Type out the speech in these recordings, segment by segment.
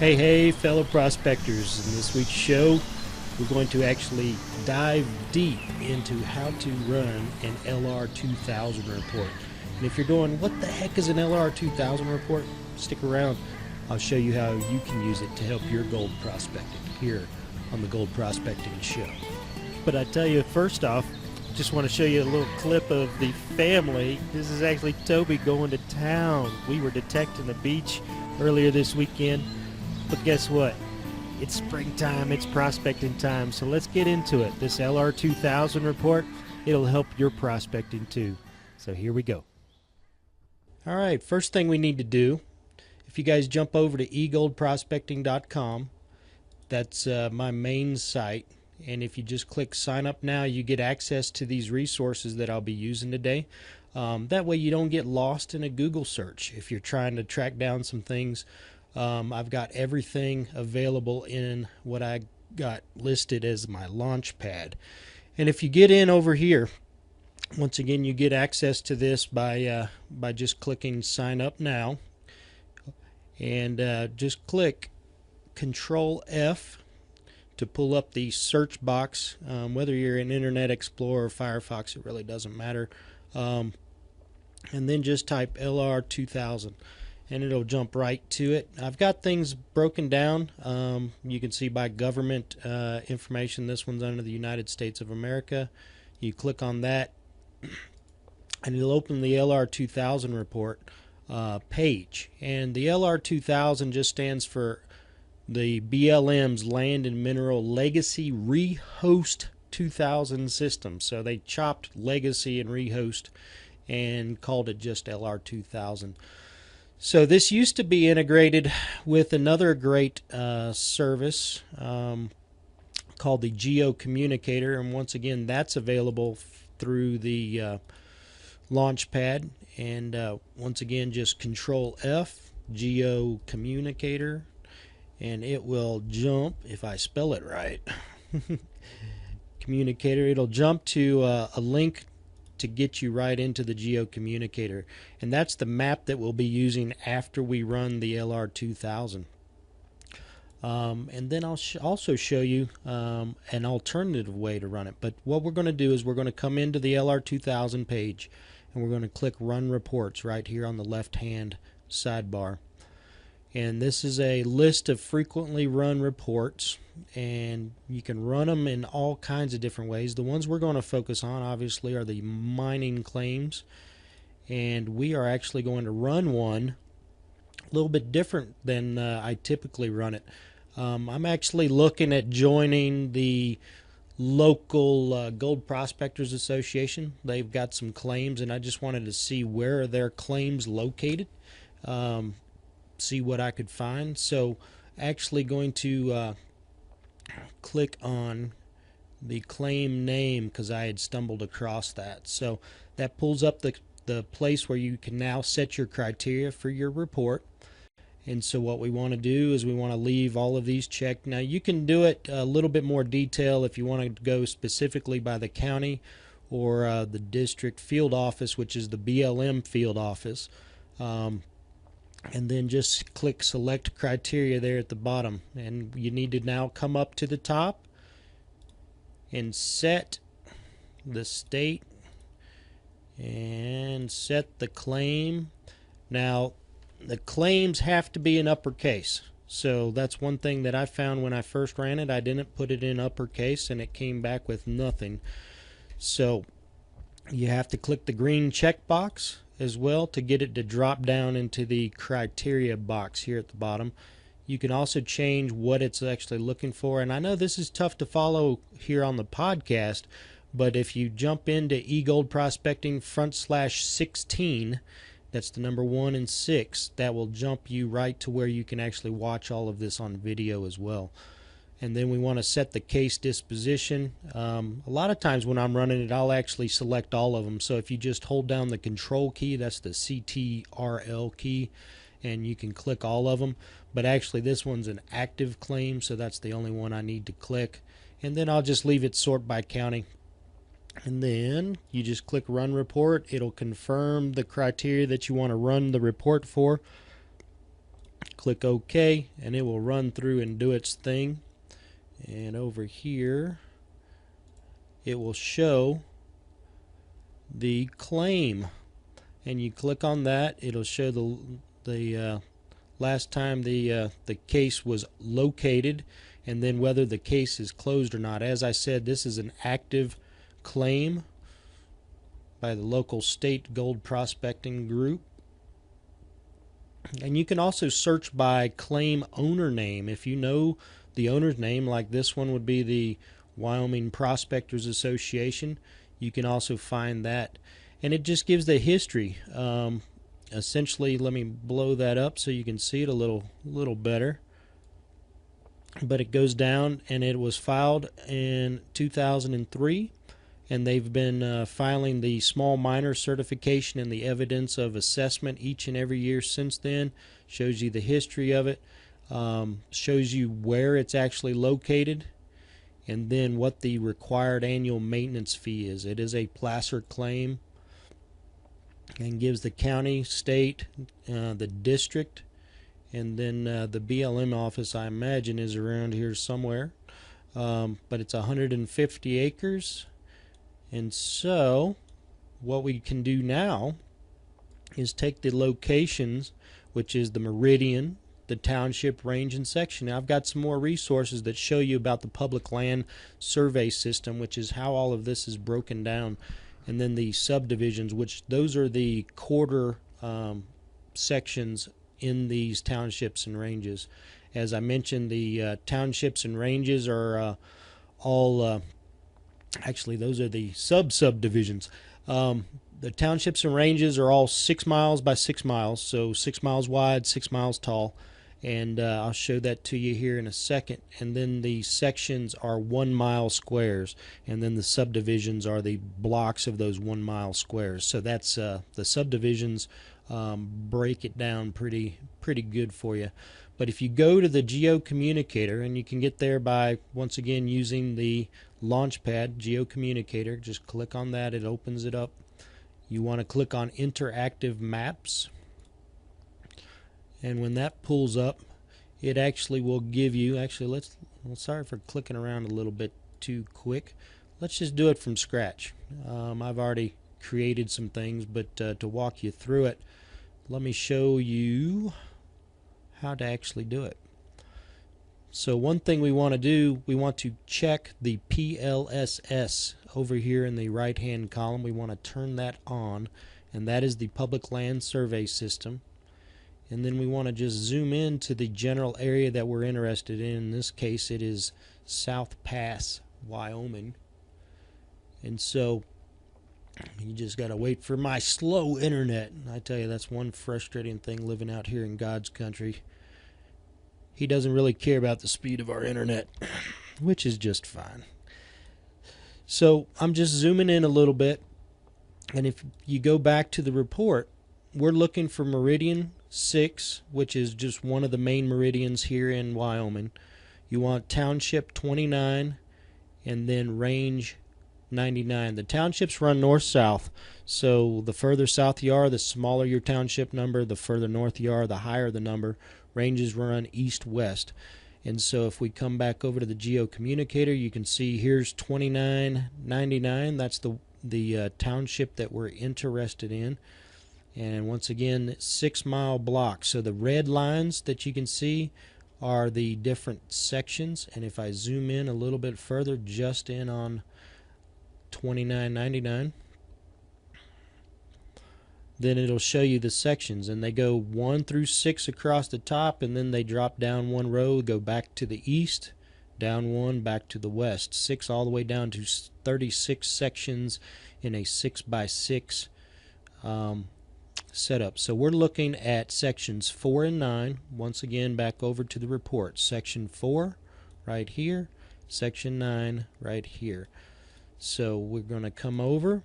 Hey, fellow prospectors. In this week's show, we're going to actually dive deep into how to run an LR2000 report. And if you're going, what the heck is an LR2000 report? Stick around. I'll show you how you can use it to help your gold prospecting here on the Gold Prospecting Show. But I tell you, first off, just want to show you a little clip of the family. This is actually Toby going to town. We were detecting the beach earlier this weekend. But guess what? It's springtime, it's prospecting time, so let's get into it. This LR2000 report, it'll help your prospecting too. So here we go. All right, first thing we need to do, if you guys jump over to egoldprospecting.com, that's my main site, and if you just click sign up now, you get access to these resources that I'll be using today. That way you don't get lost in a Google search if you're trying to track down some things. I've got everything available in what I got listed as my launch pad. And if you get in over here, once again, you get access to this by just clicking sign up now. And just click Control F to pull up the search box. Whether you're in Internet Explorer or Firefox, it really doesn't matter. And then just type LR2000. And it'll jump right to it. I've got things broken down. You can see by government information. This one's under the United States of America. You click on that, and it'll open the LR2000 report page. And the LR2000 just stands for the BLM's Land and Mineral Legacy Rehost 2000 system. So they chopped legacy and rehost and called it just LR2000. So this used to be integrated with another great service called the Geo Communicator, and once again that's available through the launch pad. And once again, just Control F, Geo Communicator, and it will jump, if I spell it right, Communicator, it'll jump to a link to get you right into the Geo Communicator, and that's the map that we'll be using after we run the LR2000. And then I'll also show you an alternative way to run it. But what we're going to do is we're going to come into the LR2000 page, and we're going to click Run Reports right here on the left-hand sidebar. And this is a list of frequently run reports, and you can run them in all kinds of different ways. The ones we're going to focus on, obviously, are the mining claims, and we are actually going to run one a little bit different than I typically run it. I'm actually looking at joining the local Gold Prospectors Association. They've got some claims, and I just wanted to see where are their claims located. See what I could find. So actually going to click on the claim name because I had stumbled across that. So that pulls up the place where you can now set your criteria for your report. And so what we want to do is we want to leave all of these checked. Now you can do it a little bit more detail if you want to go specifically by the county or the district field office, which is the BLM field office. And then just click select criteria there at the bottom, and you need to now come up to the top and set the state and set the claim. Now the claims have to be in uppercase, so that's one thing that I found when I first ran it. I didn't put it in uppercase and it came back with nothing. So you have to click the green checkbox as well to get it to drop down into the criteria box here at the bottom. You can also change what it's actually looking for, and I know this is tough to follow here on the podcast, but if you jump into eGold Prospecting /16, that's the number 1 and 6, that will jump you right to where you can actually watch all of this on video as well. And then we want to set the case disposition. A lot of times when I'm running it, I'll actually select all of them. So if you just hold down the control key, that's the CTRL key, and you can click all of them. But actually this one's an active claim, so that's the only one I need to click. And then I'll just leave it sort by county. And then you just click Run Report. It'll confirm the criteria that you want to run the report for. click OK, and it will run through and do its thing. And over here it will show the claim, and you click on that, it'll show the last time the case was located, and then whether the case is closed or not. As I said, this is an active claim by the local state gold prospecting group. And you can also search by claim owner name. If you know the owner's name, like this one would be the Wyoming Prospectors Association, you can also find that. And it just gives the history. Essentially, let me blow that up so you can see it a little better. But it goes down, and it was filed in 2003, and they've been filing the small miner certification and the evidence of assessment each and every year since then. Shows you the history of it, shows you where it's actually located, and then what the required annual maintenance fee is. It is a placer claim, and gives the county, state, the district, and then the BLM office, I imagine, is around here somewhere. But it's 150 acres. And so what we can do now is take the locations, which is the meridian, the township, range, and section. Now, I've got some more resources that show you about the public land survey system, which is how all of this is broken down. And then the subdivisions, which those are the quarter sections in these townships and ranges. As I mentioned, the townships and ranges are all actually, those are the subdivisions. The townships and ranges are all 6 miles by 6 miles, so 6 miles wide, 6 miles tall, and I'll show that to you here in a second. And then the sections are 1 mile squares, and then the subdivisions are the blocks of those 1 mile squares. So that's the subdivisions break it down pretty good for you. But if you go to the geocommunicator, and you can get there by, once again, using the Launchpad geocommunicator, just click on that, it opens it up. You want to click on interactive maps, and when that pulls up, it actually will give you, sorry for clicking around a little bit too quick. Let's just do it from scratch. I've already created some things, but to walk you through it, let me show you how to actually do it. So one thing we want to do, we want to check the PLSS over here in the right hand column. We want to turn that on, and that is the Public Land Survey System. And then we want to just zoom in to the general area that we're interested in. In this case, it is South Pass, Wyoming. And so you just got to wait for my slow internet. I tell you, that's one frustrating thing living out here in God's country. He doesn't really care about the speed of our internet, which is just fine. So I'm just zooming in a little bit, and if you go back to the report, we're looking for Meridian 6, which is just one of the main meridians here in Wyoming. You want Township 29 and then Range 99. The townships run north-south, so the further south you are, the smaller your township number. The further north you are, the higher the number. Ranges run east-west. And so if we come back over to the geocommunicator, you can see here's 2999. That's the township that we're interested in. And once again, 6 mile blocks. So the red lines that you can see are the different sections. And if I zoom in a little bit further, just in on 2999, then it'll show you the sections, and they go 1 through 6 across the top, and then they drop down one row, go back to the east, down one, back to the west. 6 all the way down to 36 sections in a 6 by 6 setup. So we're looking at sections 4 and 9. Once again, back over to the report. Section 4 right here, section 9 right here. So we're going to come over,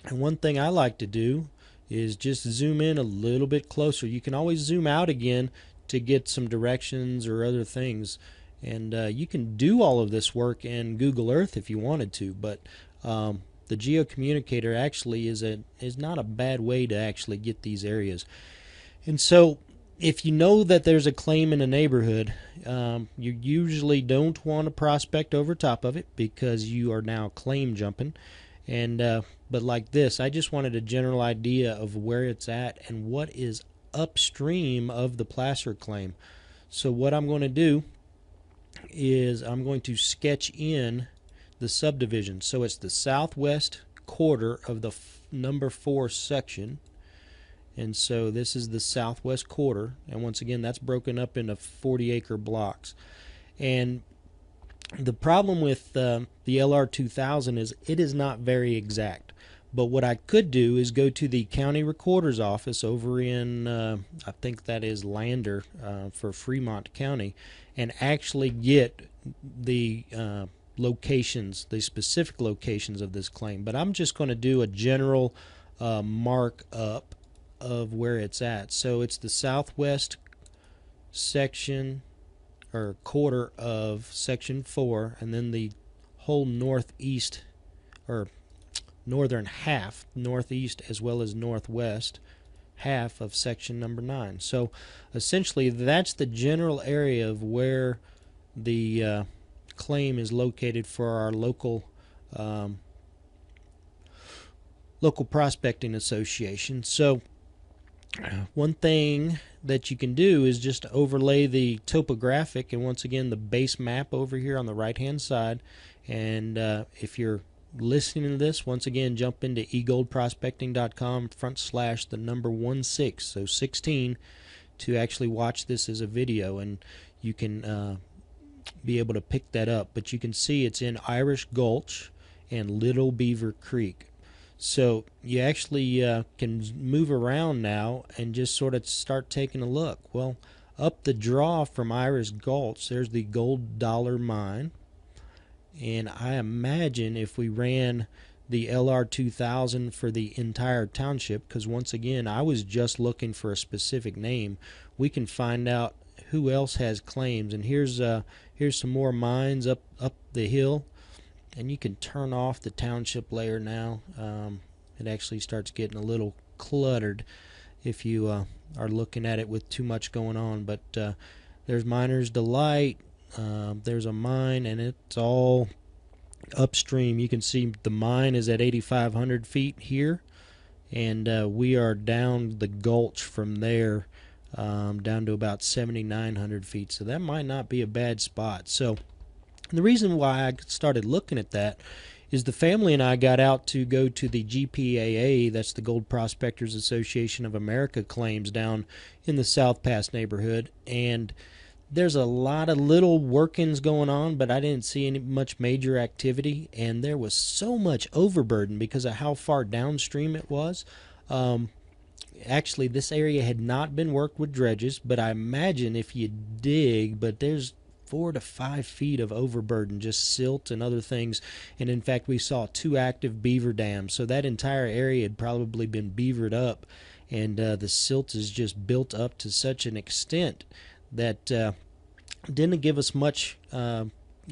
and one thing I like to do is just zoom in a little bit closer. You can always zoom out again to get some directions or other things, and you can do all of this work in Google Earth if you wanted to, but the geocommunicator actually is not a bad way to actually get these areas. And so if you know that there's a claim in a neighborhood, you usually don't want to prospect over top of it because you are now claim jumping. And but like this, I just wanted a general idea of where it's at and what is upstream of the placer claim. So what I'm going to do is I'm going to sketch in the subdivision. So it's the southwest quarter of the number 4 section. And so this is the southwest quarter, and once again that's broken up into 40-acre blocks. And the problem with the LR2000 is it is not very exact. But what I could do is go to the county recorder's office over in, I think that is Lander for Fremont County, and actually get the locations, the specific locations of this claim. But I'm just going to do a general mark up of where it's at. So it's the southwest section or quarter of section 4, and then the whole northeast or northern half, northeast as well as northwest half of section number 9. So essentially that's the general area of where the claim is located for our local prospecting association. So one thing that you can do is just overlay the topographic and once again the base map over here on the right hand side. And if you're listening to this, once again jump into egoldprospecting.com/16, so 16, to actually watch this as a video, and you can be able to pick that up. But you can see it's in Irish Gulch and Little Beaver Creek. So you actually can move around now and just sort of start taking a look. Well, up the draw from Irish Gulch, there's the Gold Dollar Mine. And I imagine if we ran the LR2000 for the entire township, because once again, I was just looking for a specific name, we can find out who else has claims. And here's some more mines up the hill. And you can turn off the township layer now. It actually starts getting a little cluttered if you are looking at it with too much going on. But there's Miner's Delight. There's a mine, and it's all upstream. You can see the mine is at 8,500 feet here, and we are down the gulch from there down to about 7,900 feet. So that might not be a bad spot. So the reason why I started looking at that is the family and I got out to go to the GPAA, that's the Gold Prospectors Association of America claims down in the South Pass neighborhood, and there's a lot of little workings going on, but I didn't see much major activity, and there was so much overburden because of how far downstream it was. Actually, this area had not been worked with dredges, but I imagine if you dig, but there's 4 to 5 feet of overburden, just silt and other things. And in fact, we saw 2 active beaver dams, so that entire area had probably been beavered up, and the silt is just built up to such an extent that didn't give us much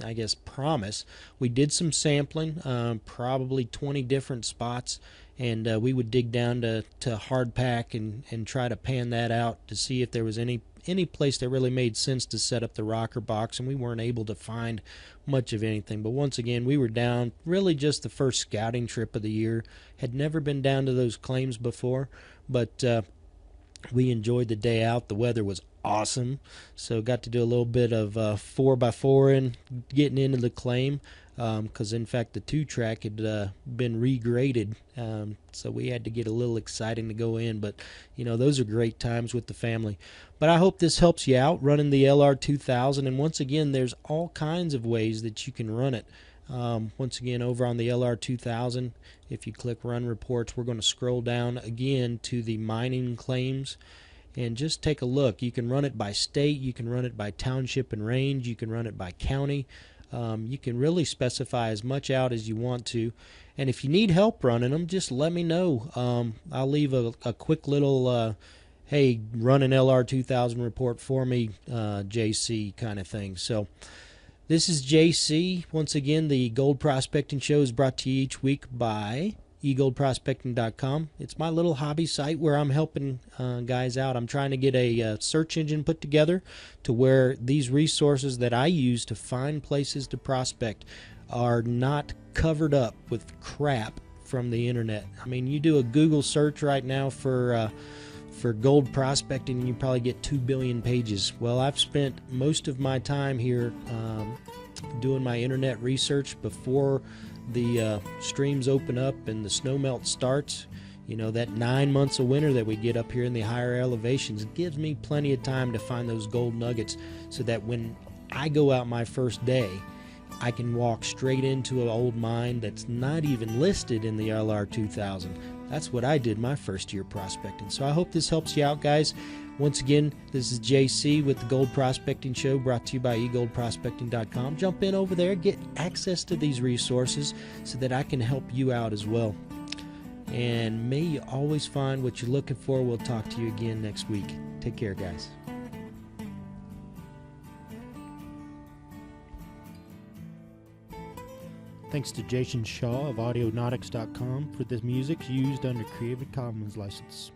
I guess promise. We did some sampling, probably 20 different spots, and we would dig down to hard pack and try to pan that out to see if there was any place that really made sense to set up the rocker box, and we weren't able to find much of anything. But once again, we were down really just the first scouting trip of the year, had never been down to those claims before, but we enjoyed the day out. The weather was awesome, so got to do a little bit of 4x4 and getting into the claim, because in fact the 2-track had been regraded, so we had to get a little exciting to go in. But you know, those are great times with the family. But I hope this helps you out running the LR2000, and once again, there's all kinds of ways that you can run it. Once again, over on the LR2000, if you click Run Reports, we're going to scroll down again to the mining claims and just take a look. You can run it by state, you can run it by township and range, you can run it by county. You can really specify as much out as you want to. And if you need help running them, just let me know. I'll leave a quick little, hey, run an LR2000 report for me, JC kind of thing. So this is JC. Once again, the Gold Prospecting Show is brought to you each week by egoldprospecting.com. It's my little hobby site where I'm helping guys out. I'm trying to get a search engine put together to where these resources that I use to find places to prospect are not covered up with crap from the internet. I mean, you do a Google search right now for gold prospecting and you probably get 2 billion pages. Well, I've spent most of my time here doing my internet research before the streams open up and the snowmelt starts. You know, that 9 months of winter that we get up here in the higher elevations gives me plenty of time to find those gold nuggets, so that when I go out my first day, I can walk straight into an old mine that's not even listed in the LR2000. That's what I did my first year prospecting. So I hope this helps you out, guys. Once again, this is JC with the Gold Prospecting Show, brought to you by egoldprospecting.com. Jump in over there, get access to these resources so that I can help you out as well. And may you always find what you're looking for. We'll talk to you again next week. Take care, guys. Thanks to Jason Shaw of Audionautics.com for the music used under Creative Commons license.